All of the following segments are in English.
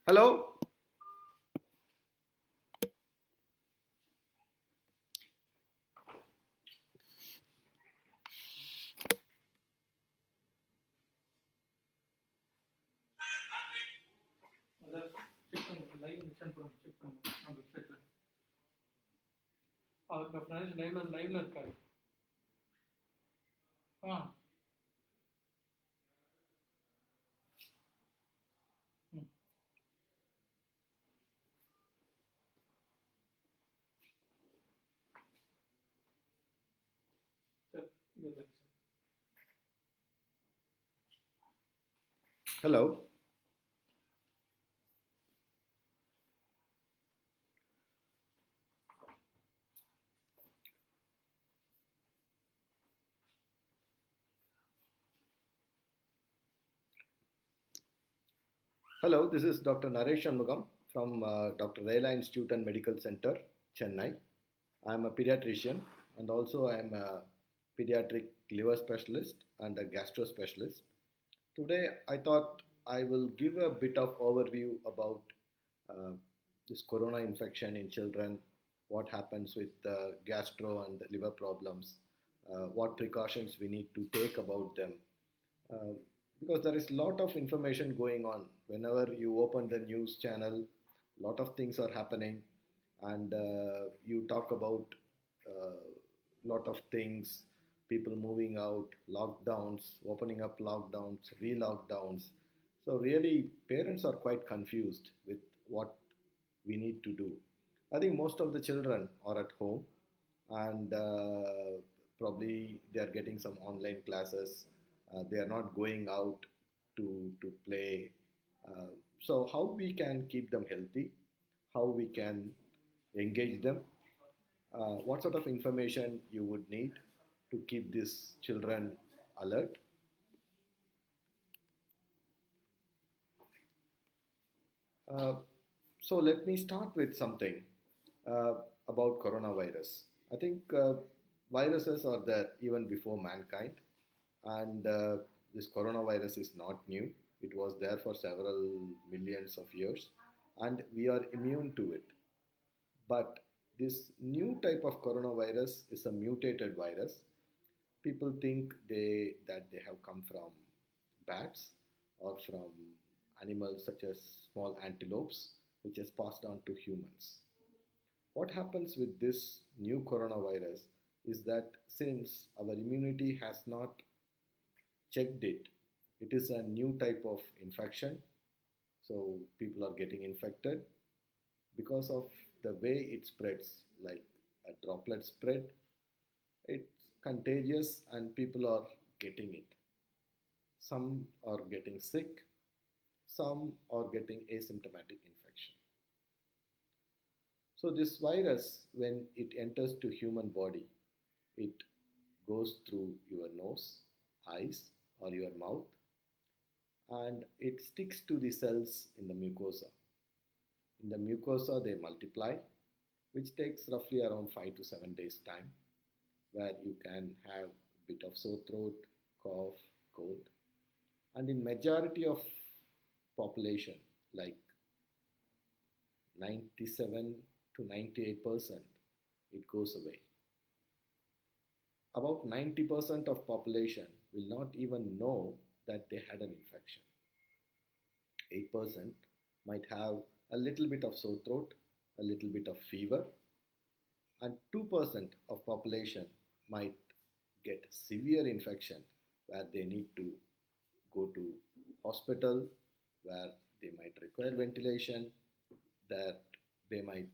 Hello? லைவ்ல இருக்காரு. Hello? Hello, this is Dr. Naresh Shanmugam from Dr. Raila Institute and Medical Center, Chennai. I'm a pediatrician and also I'm a pediatric liver specialist and a gastro specialist. Today, I thought I will give a bit of overview about uh, this corona infection in children, what happens with gastro and liver problems, what precautions we need to take about them. Uh, because there is a lot of information going on. Whenever you open the news channel, a lot of things are happening, and you talk about a lot of things, people moving out, lockdowns, opening up lockdowns, re-lockdowns. So really, parents are quite confused with what we need to do. I think most of the children are at home, and probably they are getting some online classes. They are not going out to play. Uh, so how we can keep them healthy? How we can engage them? What sort of information you would need to keep these children alert? Uh, so let me start with something uh, about coronavirus. I think viruses are there even before mankind, and this coronavirus is not new. It was there for several millions of years, and we are immune to it. But this new type of coronavirus is a mutated virus. People think they have come from bats or from animals such as small antelopes, which is passed on to humans. What happens with this new coronavirus is that since our immunity has not checked it, it is a new type of infection. So people are getting infected because of the way it spreads, like a droplet spread. It's contagious and people are getting it. Some are getting sick, some are getting asymptomatic infection. So this virus, when it enters to human body, it goes through your nose, eyes, or your mouth, and it sticks to the cells in the mucosa. In the mucosa, they multiply, which takes roughly around 5 to 7 days time, where you can have a bit of sore throat, cough, cold. And in majority of population, like 97 to 98%, it goes away. About 90% of population will not even know that they had an infection. 8% might have a little bit of sore throat, a little bit of fever, and 2% of population might get severe infection where they need to go to hospital, where they might require ventilation, that they might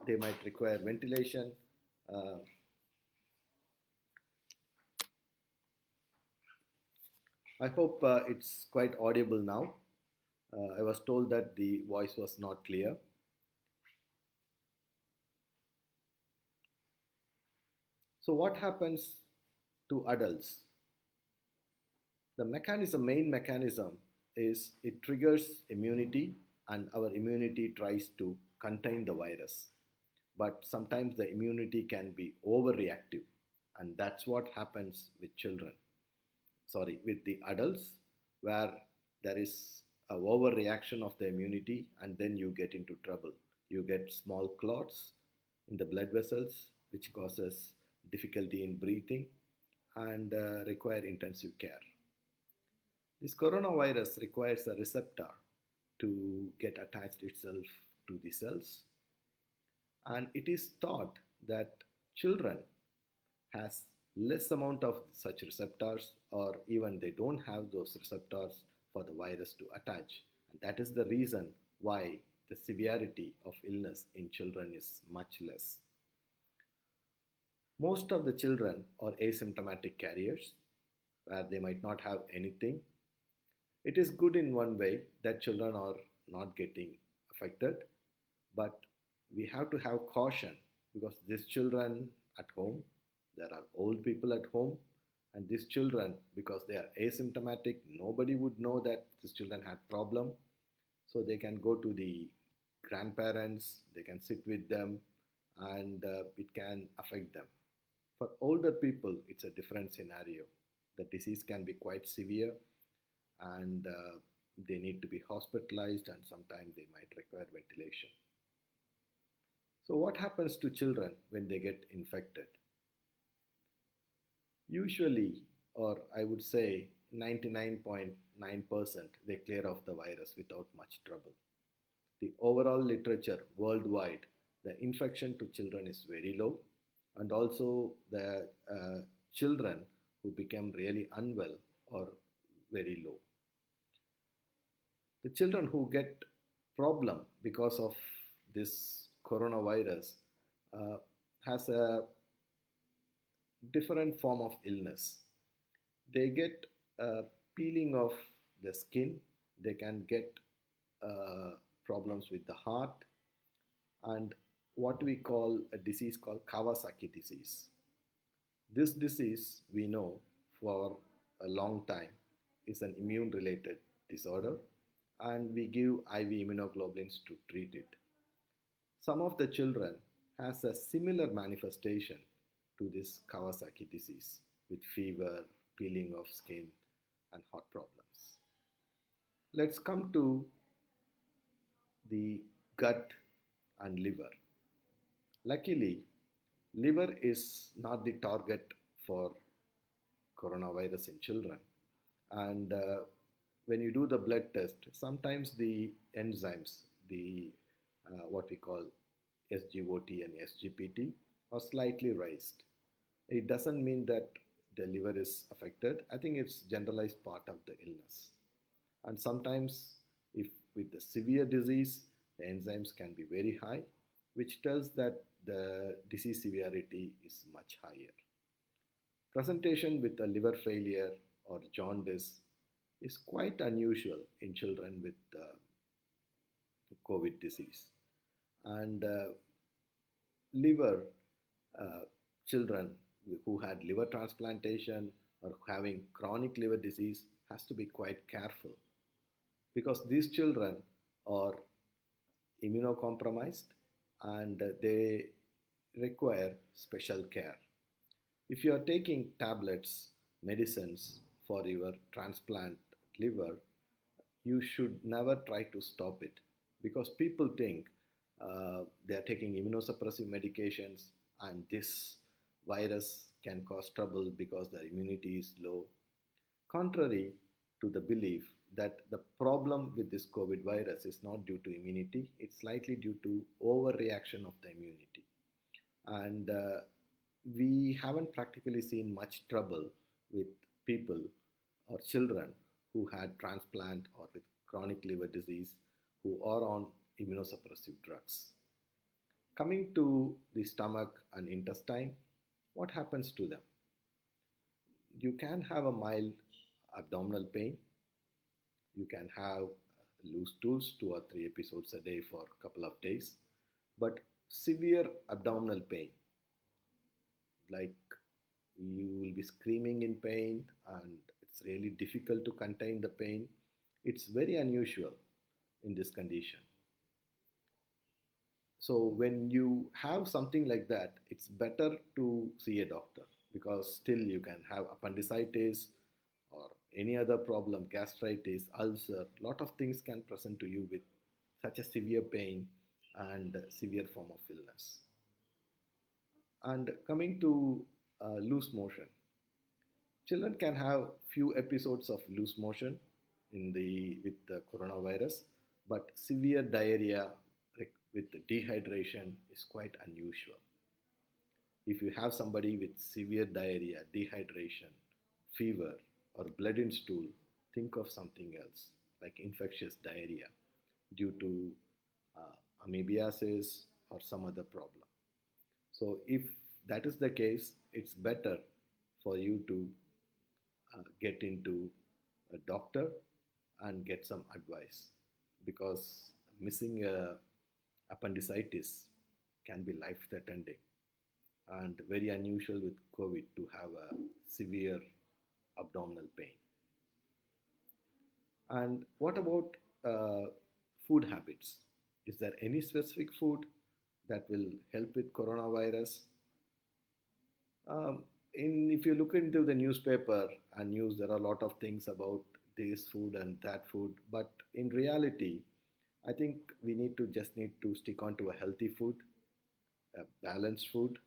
they might require ventilation. Uh, I hope it's quite audible now. I was told that the voice was not clear. So what happens to adults? The main mechanism is it triggers immunity and our immunity tries to contain the virus. But sometimes the immunity can be overreactive, and that's what happens with children. with the adults, where there is a overreaction of the immunity, and then you get into trouble. You get small clots in the blood vessels, which causes difficulty in breathing and require intensive care. This coronavirus requires a receptor to get attached itself to the cells, and it is thought that children has less amount of such receptors, or even they don't have those receptors for the virus to attach, and that is the reason why the severity of illness in children is much less. Most of the children are asymptomatic carriers, where they might not have anything. It is good in one way that children are not getting affected, but we have to have caution, because these children at home, there are old people at home, and these children, because they are asymptomatic, nobody would know that these children had problem. So they can go to the grandparents, they can sit with them, and it can affect them. For older people, it's a different scenario. The disease can be quite severe, and they need to be hospitalized, and sometimes they might require ventilation. So, what happens to children when they get infected? Usually, or I would say 99.9%, they clear off the virus without much trouble. The overall literature worldwide, the infection to children is very low, and also the children who become really unwell are very low. The children who get problem because of this coronavirus uh, has a different form of illness. They get peeling of the skin, they can get uh, problems with the heart, and what we call a disease called Kawasaki disease. This disease, we know for a long time, is an immune related disorder, and we give IV immunoglobulins to treat it. Some of the children has a similar manifestation to this Kawasaki disease, with fever, peeling of skin, and heart problems. Let's come to the gut and liver. Luckily, liver is not the target for coronavirus in children. And when you do the blood test, sometimes the enzymes, the what we call SGOT and SGPT, are slightly raised. It doesn't mean that the liver is affected. I think it's generalized part of the illness. And sometimes, if with the severe disease, the enzymes can be very high, which tells that the disease severity is much higher. Presentation with a liver failure or jaundice is quite unusual in children with COVID disease. And liver uh, children who had liver transplantation or having chronic liver disease has to be quite careful, because these children are immunocompromised, and they require special care. If you are taking tablets, medicines for your transplant liver, you should never try to stop it, because people think they are taking immunosuppressive medications and this virus can cause trouble because the immunity is low. Contrary to the belief that the problem with this COVID virus is not due to immunity, it's likely due to overreaction of the immunity. And we haven't practically seen much trouble with people or children who had transplant or with chronic liver disease who are on immunosuppressive drugs. Coming to the stomach and intestine, what happens to them? You can have a mild abdominal pain. You can have loose stools, 2 or 3 episodes a day for a couple of days. But severe abdominal pain, like you will be screaming in pain and it's really difficult to contain the pain. It's very unusual in this condition. So when you have something like that, it's better to see a doctor, because still you can have appendicitis or any other problem, gastritis, ulcer, lot of things can present to you with such a severe pain and severe form of illness. And coming to loose motion, children can have few episodes of loose motion in the with the coronavirus, but severe diarrhea with dehydration is quite unusual. If you have somebody with severe diarrhea, dehydration, fever, or blood in stool, think of something else like infectious diarrhea due to amoebiasis or some other problem. So, if that is the case, it's better for you to get into a doctor and get some advice because missing a appendicitis can be life threatening and very unusual with COVID to have a severe abdominal pain. And what about food habits? Is there any specific food that will help with coronavirus? Um, if you look into the newspaper and news, there are a lot of things about this food and that food. But in reality, I think we need to stick on to a healthy food, a balanced food,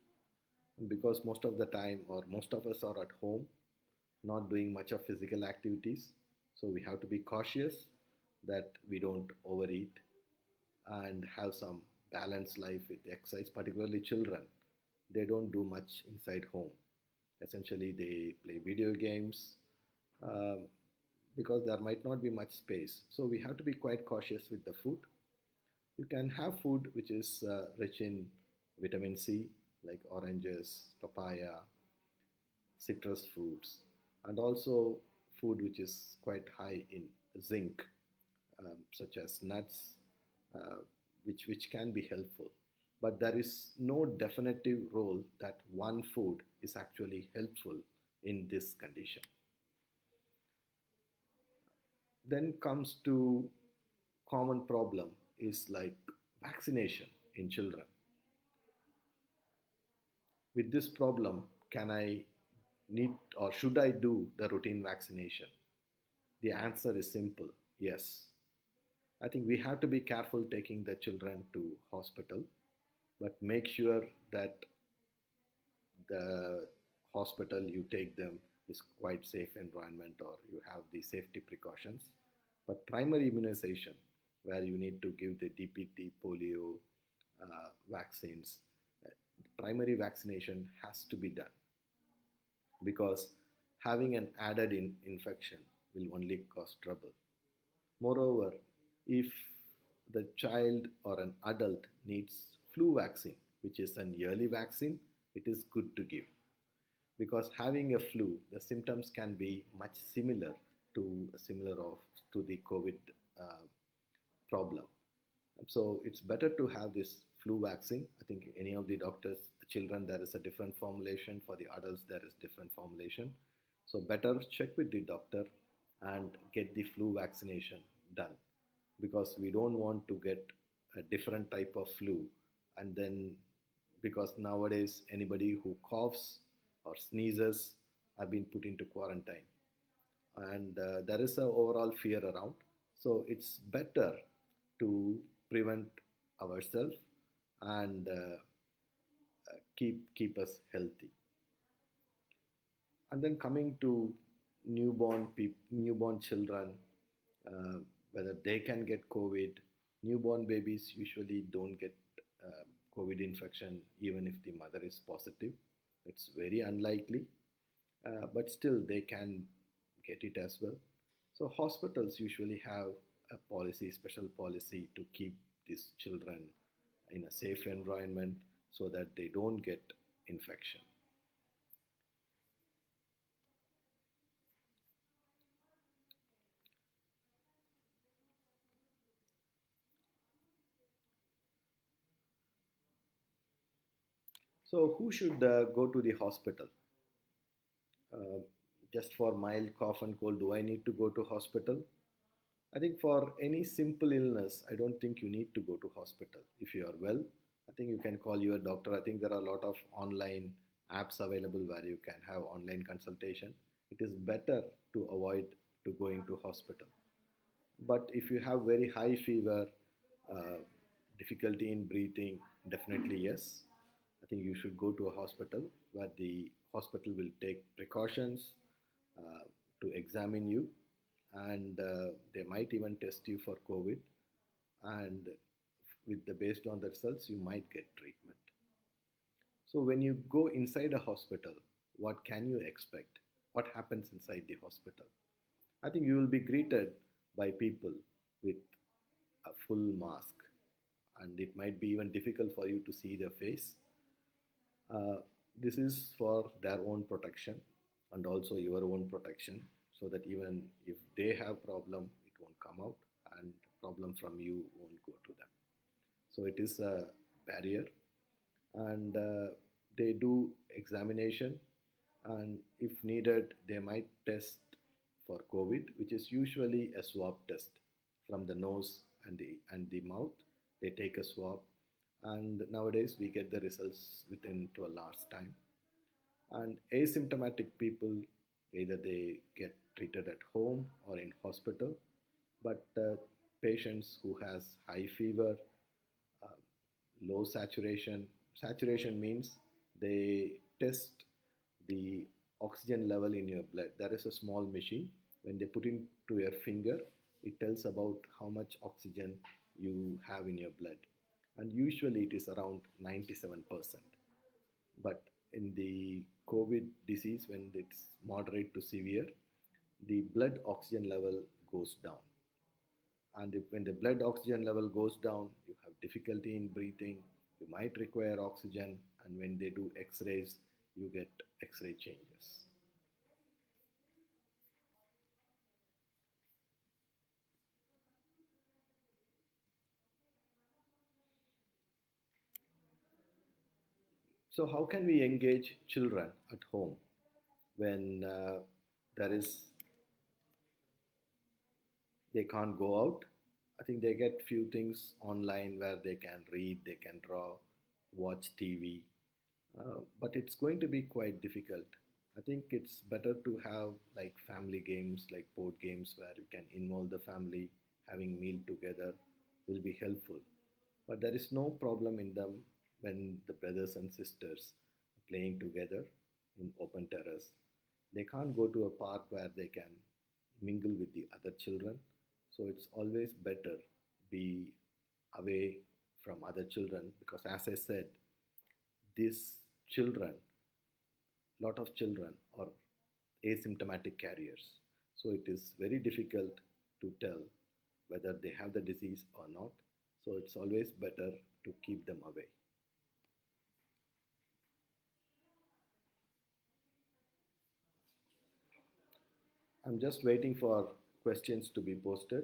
because most of the time, or most of us are at home, not doing much of physical activities. So we have to be cautious that we don't overeat and have some balanced life with exercise, particularly children. They don't do much inside home. Essentially, they play video games um, because there might not be much space. So we have to be quite cautious with the food. You can have food which is rich in vitamin C, like oranges, papaya, citrus fruits, and also food which is quite high in zinc, such as nuts, uh, which can be helpful. But there is no definitive role that one food is actually helpful in this condition. Then comes to common problem is like vaccination in children. With this problem, can I need or should I do the routine vaccination? The answer is simple, yes. I think we have to be careful taking the children to hospital, but make sure that the hospital you take them is quite safe environment or you have the safety precautions. But primary immunization, where you need to give the DPT, polio vaccines, primary vaccination has to be done because having an added infection will only cause trouble. Moreover, if the child or an adult needs flu vaccine, which is an yearly vaccine, it is good to give because having a flu, the symptoms can be much similar of to the COVID uh, problem. So it's better to have this flu vaccine. I think any of the doctors, the children, there is a different formulation. For the adults, there is different formulation. So better check with the doctor and get the flu vaccination done because we don't want to get a different type of flu and then because nowadays anybody who coughs or sneezes have been put into quarantine and there is a overall fear around. So it's better to prevent ourselves and keep us healthy. And then coming to newborn children, uh, whether they can get COVID. Newborn babies usually don't get uh, COVID infection even if the mother is positive. It's very unlikely, but still they can get it as well. So hospitals usually have a policy, special policy to keep these children in a safe environment so that they don't get infection. So who should go to the hospital? Uh, just for mild cough and cold, do I need to go to hospital? I think for any simple illness, I don't think you need to go to hospital. If you are well, I think you can call your doctor. I think there are a lot of online apps available where you can have online consultation. it is better to avoid to going to hospital. But if you have very high fever, uh, difficulty in breathing, definitely yes. I think you should go to a hospital where the hospital will take precautions uh, to examine you, and they might even test you for COVID. And with the based on the results, you might get treatment. So when you go inside a hospital, what can you expect? What happens inside the hospital? I think you will be greeted by people with a full mask, and it might be even difficult for you to see their face. Uh, this is for their own protection and also your own protection, so that even if they have problem, it won't come out, and problem from you won't go to them. So it is a barrier, and they do examination, and if needed they might test for COVID, which is usually a swab test from the nose and the mouth. They take a swab, and nowadays we get the results within 12 hours time. And asymptomatic people, either they get treated at home or in hospital, but patients who has high fever, uh, low saturation. Saturation means they test the oxygen level in your blood. There is a small machine. When they put into your finger, it tells about how much oxygen you have in your blood. And usually it is around 97%. But in the COVID disease, when it's moderate to severe, the blood oxygen level goes down. And when the blood oxygen level goes down, you have difficulty in breathing, you might require oxygen, and when they do x-rays, you get x-ray changes. So how can we engage children at home when there is they can't go out? I think they get few things online where they can read, they can draw, watch TV, but it's going to be quite difficult. I think it's better to have like family games, like board games, where you can involve the family. Having meal together will be helpful. But there is no problem in them when the brothers and sisters are playing together in open terrace. They can't go to a park where they can mingle with the other children. So it's always better be away from other children, because as I said, these children, lot of children are asymptomatic carriers. So it is very difficult to tell whether they have the disease or not. So it's always better to keep them away. I'm just waiting for questions to be posted.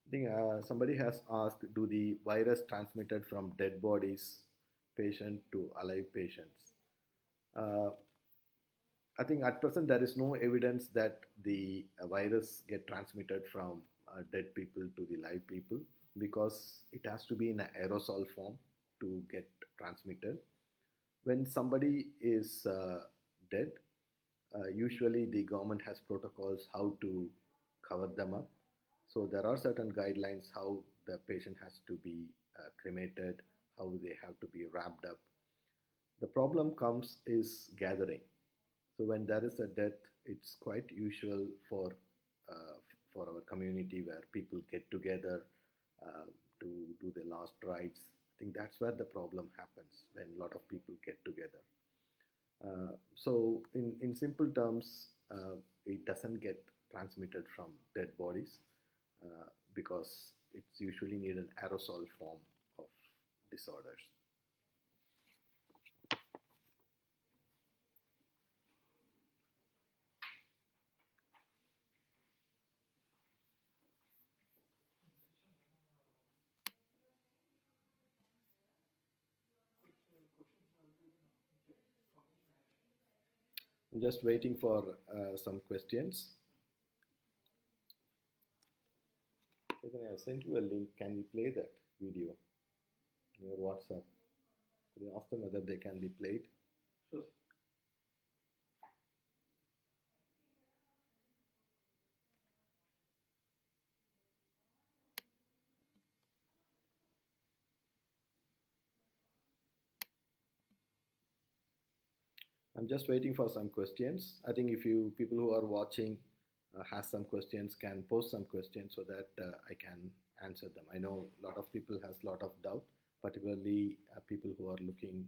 I think somebody has asked, do the virus transmitted from dead bodies patient to alive patients? Uh, I think at present there is no evidence that the virus get transmitted from dead people to the live people, because it has to be in an aerosol form to get transmitted. When somebody is dead, usually the government has protocols how to cover them up. So there are certain guidelines how the patient has to be cremated, how they have to be wrapped up. The problem comes is gathering. So when there is a death, it's quite usual uh, for our community where people get together uh, to do the last rites. I think that's where the problem happens, when a lot of people get together. So in simple terms, it doesn't get transmitted from dead bodies because it's usually need an aerosol form of disorders. I'm just waiting for some questions. I sent you a link. Can you play that video in your WhatsApp? Could you ask them whether they can be played? I'm just waiting for some questions. I think if you people who are watching has some questions, can post some questions so that I can answer them. I know a lot of people has a lot of doubt, particularly people who are looking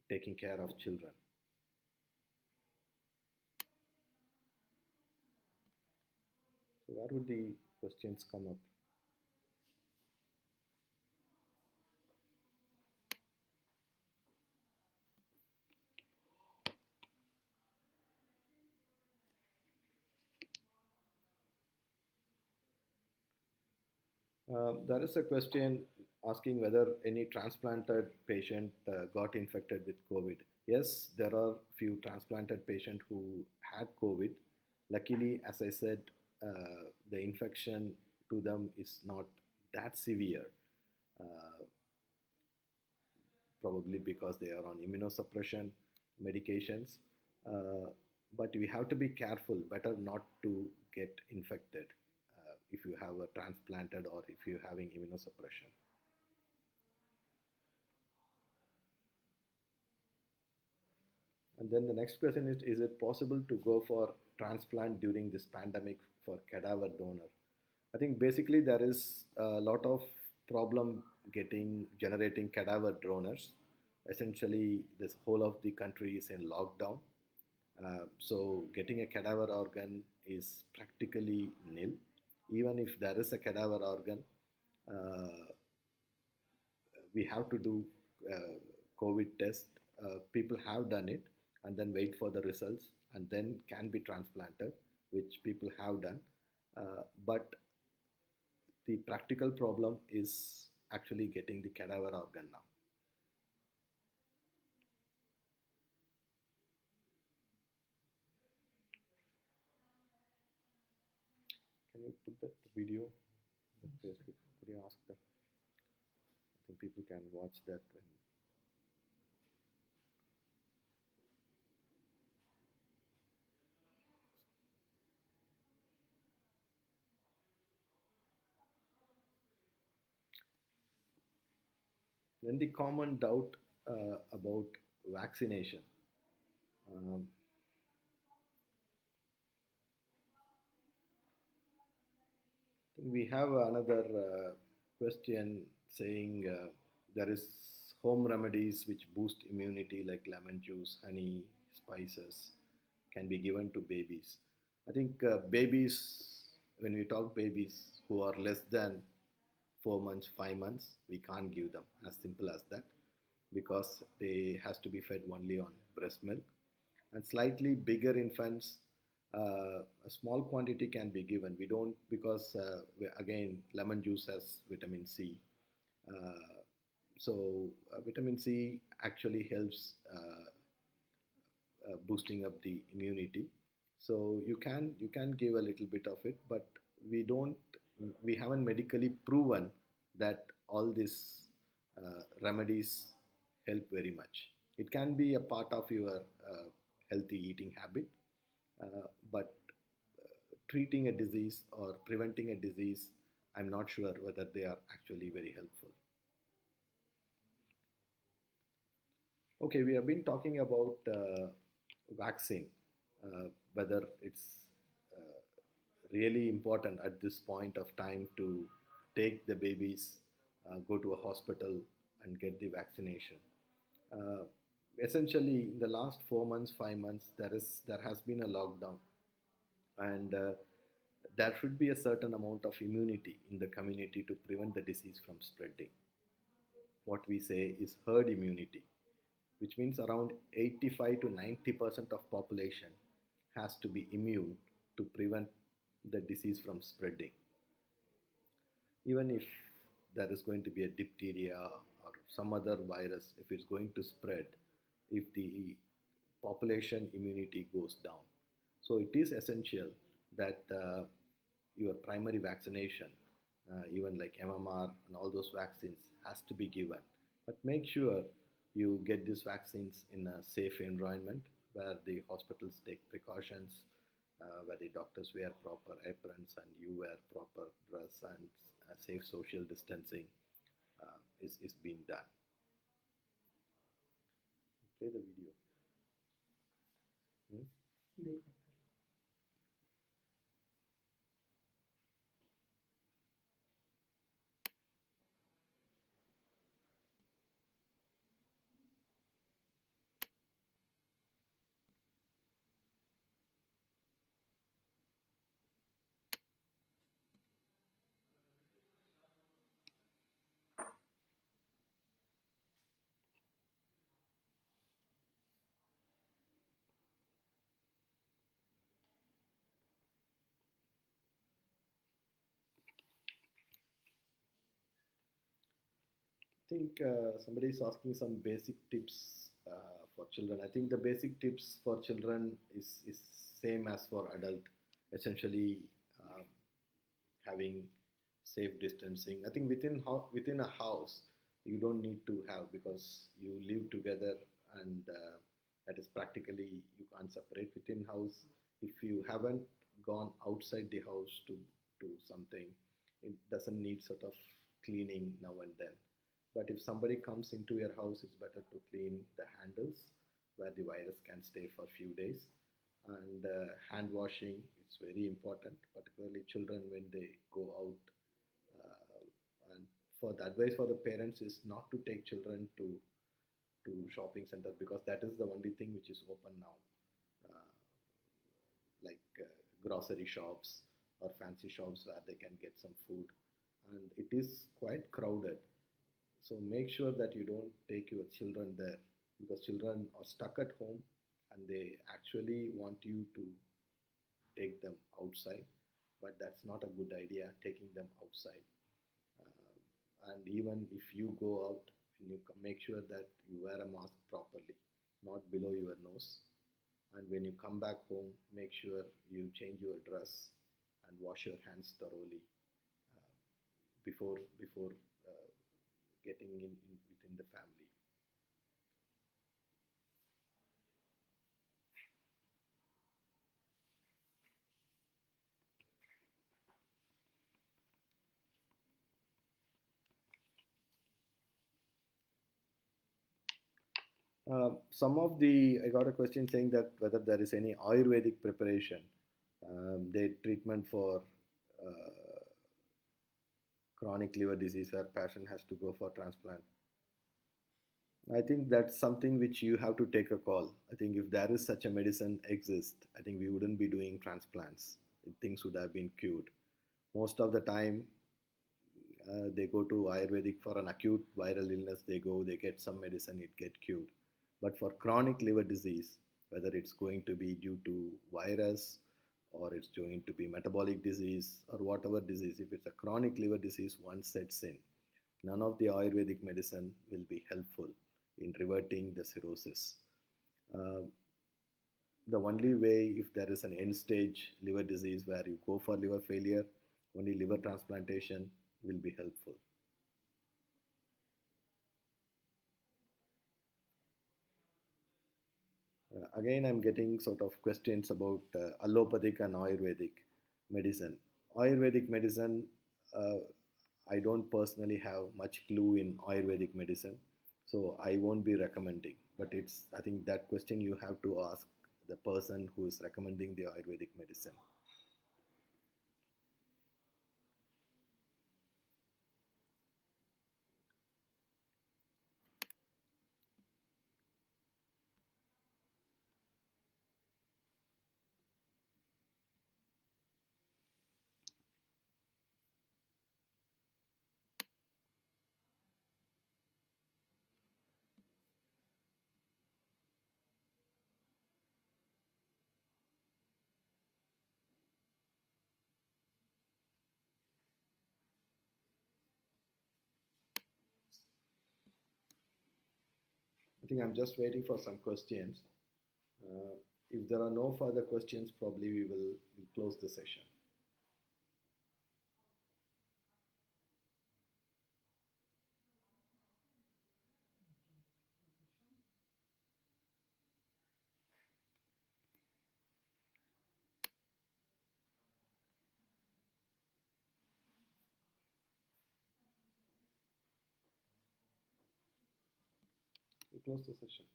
taking care of children. So where would the questions come up? There is a question asking whether any transplanted patient got infected with COVID. Yes, there are few transplanted patients who had COVID. Luckily, as I said, the infection to them is not that severe, uh, probably because they are on immunosuppression medications. Uh, but we have to be careful, better not to get infected if you have a transplanted or if you're having immunosuppression. And then the next question is it possible to go for transplant during this pandemic for cadaver donor? I think basically there is a lot of problem generating cadaver donors. Essentially, this whole of the country is in lockdown. So getting a cadaver organ is practically nil. Even if there is a cadaver organ, uh, we have to do COVID test. People have done it and then wait for the results and then can be transplanted, which people have done. But the practical problem is actually getting the cadaver organ now. Can you put that video on Facebook? Could you ask that? I think people can watch that. Then the common doubt about vaccination. Um, we have another question saying there is home remedies which boost immunity like lemon juice, honey, spices can be given to babies. I think babies, when we talk babies who are less than 4 months, 5 months, we can't give them as simple as that because they has to be fed only on breast milk. And slightly bigger infants, a small quantity can be given. We don't because again lemon juice has vitamin C. Uh, so vitamin C actually helps boosting up the immunity. So you can give a little bit of it, but we don't we haven't medically proven that all these remedies help very much. It can be a part of your healthy eating habit, but treating a disease or preventing a disease, I'm not sure whether they are actually very helpful. Okay, we have been talking about vaccine, whether it's uh, really important at this point of time to take the babies, go to a hospital and get the vaccination. Uh, Essentially, in the last 4 months, 5 months, there has been a lockdown, and there should be a certain amount of immunity in the community to prevent the disease from spreading. What we say is herd immunity, which means around 85 to 90% of population has to be immune to prevent the disease from spreading. Even if there is going to be a diphtheria or some other virus, if it's going to spread, if the population immunity goes down. So it is essential that your primary vaccination, even like MMR and all those vaccines, has to be given But make sure you get these vaccines in a safe environment where the hospitals take precautions, where the doctors wear proper aprons and you wear proper dress and safe social distancing is being done. Play the video. Hmm? I think somebody is asking some basic tips for children. I think the basic tips for children is same as for adult. Essentially, um, having safe distancing. I think within a house you don't need to have because you live together and that is practically you can't separate within house. If you haven't gone outside the house to do something, it doesn't need sort of cleaning now and then. But if somebody comes into your house, it's better to clean the handles where the virus can stay for a few days. And hand washing is very important, particularly children when they go out. And for the advice for the parents is not to take children to shopping centers because that is the only thing which is open now, uh, like grocery shops or fancy shops where they can get some food. And it is quite crowded. So make sure that you don't take your children there because children are stuck at home and they actually want you to take them outside, but that's not a good idea taking them outside. And even if you go out, you make sure that you wear a mask properly, not below your nose. And when you come back home, make sure you change your dress and wash your hands thoroughly uh, before uh, getting in within the family. Some of the I got a question saying that whether there is any Ayurvedic preparation, the treatment for uh, chronic liver disease where patient has to go for transplant. I think that's something which you have to take a call. I think if there is such a medicine exist, I think we wouldn't be doing transplants. Things would have been cured. Most of the time, they go to Ayurvedic for an acute viral illness. They go, they get some medicine, it get cured. But for chronic liver disease, whether it's going to be due to virus or it's going to be metabolic disease or whatever disease, if it's a chronic liver disease once sets in, none of the Ayurvedic medicine will be helpful in reverting the cirrhosis. Uh, the only way, if there is an end stage liver disease where you go for liver failure, only liver transplantation will be helpful. Again, I'm getting sort of questions about allopathic and Ayurvedic medicine. Ayurvedic medicine, uh, I don't personally have much clue in Ayurvedic medicine, so I won't be recommending. But it's, I think that question you have to ask the person who is recommending the Ayurvedic medicine. I think I'm just waiting for some questions. If there are no further questions, probably we'll close the session. close the session.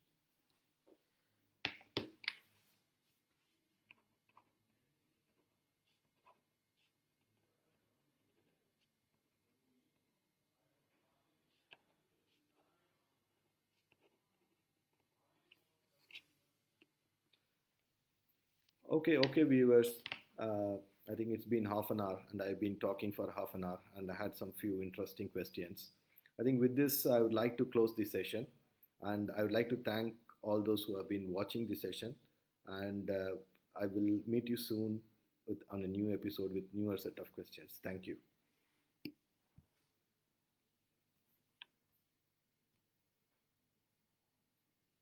Okay, viewers. Uh, I think it's been half an hour, and I've been talking for half an hour, and I had some few interesting questions. I think with this, I would like to close the session, and I would like to thank all those who have been watching the session, and I will meet you soon on a new episode with newer set of questions. Thank you.